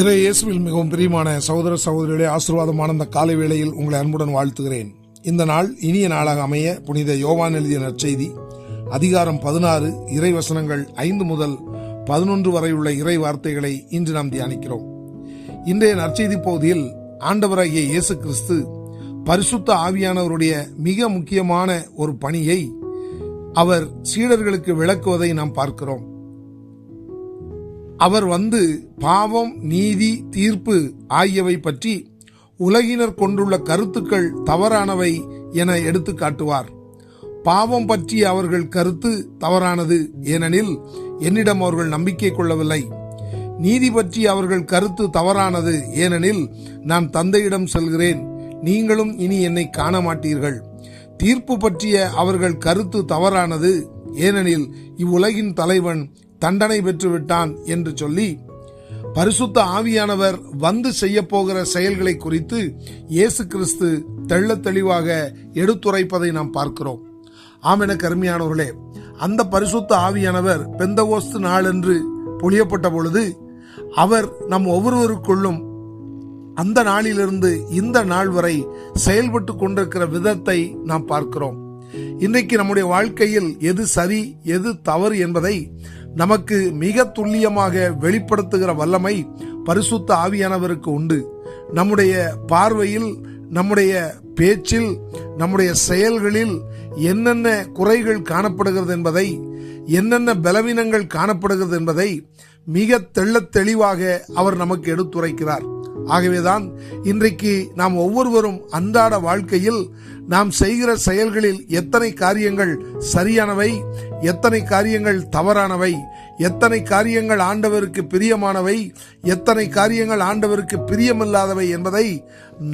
இறை இயேசுவில் மிகவும் பிரியமான சகோதர சகோதரிகளே, ஆசீர்வாதமான இந்த காலை வேளையில் உங்களை அன்புடன் வாழ்த்துகிறேன். இந்த நாள் இனிய நாளாக அமைய புனித யோவான் எழுதிய நற்செய்தி அதிகாரம் 16 இறை வசனங்கள் 5 முதல் 11 வரை உள்ள இறை வார்த்தைகளை இன்று நாம் தியானிக்கிறோம். இன்றைய நற்செய்தி பகுதியில் ஆண்டவராகிய இயேசு கிறிஸ்து பரிசுத்த ஆவியானவருடைய மிக முக்கியமான ஒரு பணியை அவர் சீடர்களுக்கு விளக்குவதை நாம் பார்க்கிறோம். அவர் வந்து பாவம், நீதி, தீர்ப்பு ஆகியவை பற்றி உலகினர் கொண்டுள்ள கருத்துக்கள் தவறானவை என எடுத்து காட்டுவார். பாவம் பற்றி அவர்கள் கருத்து தவறானது, ஏனெனில் என்னிடம் அவர்கள் நம்பிக்கை கொள்ளவில்லை. நீதி பற்றி அவர்கள் கருத்து தவறானது, ஏனெனில் நான் தந்தையிடம் செல்கிறேன், நீங்களும் இனி என்னை காண மாட்டீர்கள். தீர்ப்பு பற்றிய அவர்கள் கருத்து தவறானது, ஏனெனில் இவ்வுலகின் தலைவன் தண்டனை பெற்றுவிட்டான் என்று சொல்லி பரிசுத்த ஆவியானவர் வந்து செய்ய போகிற செயல்களை குறித்து இயேசு கிறிஸ்து தெள்ள தெளிவாக எடுத்துரைப்பதை நாம் பார்க்கிறோம். ஆமென கருமையானவர்களே, அந்த பரிசுத்த ஆவியானவர் பெந்தகோஸ்து நாளன்று பொழியப்பட்ட பொழுது அவர் நம் ஒவ்வொருவருக்குள்ளும் அந்த நாளிலிருந்து இந்த நாள் வரை செயல்பட்டு கொண்டிருக்கிற விதத்தை நாம் பார்க்கிறோம். இன்றைக்கு நம்முடைய வாழ்க்கையில் எது சரி எது தவறு என்பதை நமக்கு மிக துல்லியமாக வெளிப்படுத்துகிற வல்லமை பரிசுத்த ஆவியானவருக்கு உண்டு. நம்முடைய பார்வையில், நம்முடைய பேச்சில், நம்முடைய செயல்களில் என்னென்ன குறைகள் காணப்படுகிறது என்பதை, என்னென்ன பலவீனங்கள் காணப்படுகிறது என்பதை மிக தெள்ளத் தெளிவாக அவர் நமக்கு எடுத்துரைக்கிறார். ஆகவேதான் இன்றைக்கு நாம் ஒவ்வொருவரும் அன்றாட வாழ்க்கையில் நாம் செய்கிற செயல்களில் எத்தனை காரியங்கள் சரியானவை, எத்தனை காரியங்கள் தவறானவை, எத்தனை காரியங்கள் ஆண்டவருக்கு பிரியமானவை, எத்தனை காரியங்கள் ஆண்டவருக்கு பிரியமில்லாதவை என்பதை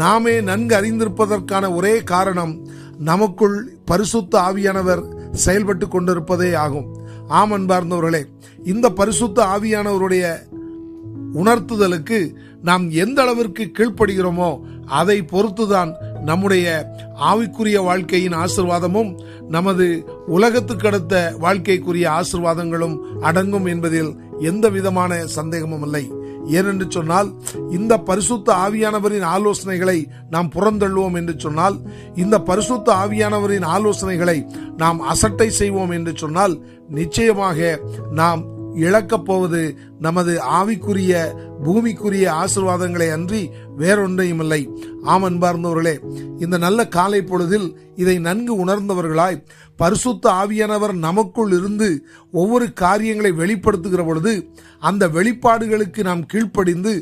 நாமே நன்கு அறிந்திருப்பதற்கான ஒரே காரணம் நமக்குள் பரிசுத்த ஆவியானவர் செயல்பட்டு கொண்டிருப்பதே ஆகும். ஆம் அன்பார்ந்தவர்களே, இந்த பரிசுத்த ஆவியானவருடைய உணர்த்துதலுக்கு நாம் எந்த அளவிற்கு கீழ்ப்படுகிறோமோ அதை பொறுத்துதான் நம்முடைய ஆவிக்குரிய வாழ்க்கையின் ஆசீர்வாதமும் நமது உலகத்துக்கு அடுத்த வாழ்க்கைக்குரிய ஆசீர்வாதங்களும் அடங்கும் என்பதில் எந்த விதமான சந்தேகமும் இல்லை. ஏனென்று சொன்னால், இந்த பரிசுத்த ஆவியானவரின் ஆலோசனைகளை நாம் புறந்தள்ளுவோம் என்று சொன்னால், இந்த பரிசுத்த ஆவியானவரின் ஆலோசனைகளை நாம் அசட்டை செய்வோம் என்று சொன்னால், நிச்சயமாக நாம் இழக்கப் போவது நமது ஆவிக்குரிய பூமிக்குரிய ஆசீர்வாதங்களை அன்றி வேறொன்றையும் இல்லை. ஆம் அன்பார்ந்தவர்களே, இந்த நல்ல காலை பொழுதில் இதை நன்கு உணர்ந்தவர்களாய் பரிசுத்த ஆவியானவர் நமக்குள் இருந்து ஒவ்வொரு காரியங்களை வெளிப்படுத்துகிற பொழுது அந்த வெளிப்பாடுகளுக்கு நாம் கீழ்ப்படிந்து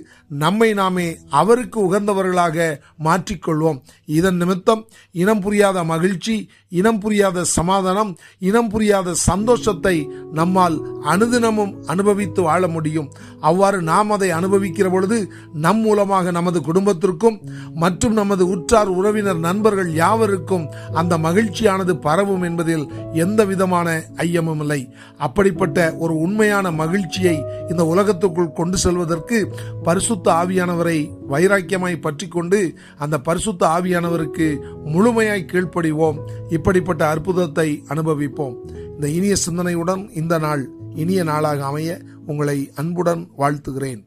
நம்மை நாமே அவருக்கு உகந்தவர்களாக மாற்றிக்கொள்வோம். இதன் நிமித்தம் இனம் புரியாத மகிழ்ச்சி, இனம் புரியாத சமாதானம், இனம் புரியாத சந்தோஷத்தை நம்மால் அனுதினமும் அனுபவித்து வாழ முடியும். அவ்வாறு நாம் அதை அனுபவிக்கிற பொழுது நம் மூலமாக நமது குடும்பத்திற்கும் மற்றும் நமது உற்றார் உறவினர் நண்பர்கள் யாவருக்கும் அந்த மகிழ்ச்சியானது பரவும் என்பதில் எந்த விதமான ஐயமும் இல்லை. அப்படிப்பட்ட ஒரு உண்மையான மகிழ்ச்சியை இந்த உலகத்துக்குள் கொண்டு செல்வதற்கு பரிசுத்த ஆவியானவரை வைராக்கியமாய் பற்றி கொண்டு அந்த பரிசுத்த ஆவியானவருக்கு முழுமையாய் கீழ்ப்படிவோம். இப்படிப்பட்ட அற்புதத்தை அனுபவிப்போம். இந்த இனிய சிந்தனையுடன் இந்த நாள் இனிய நாளாக அமைய உங்களை அன்புடன் வாழ்த்துகிறேன்.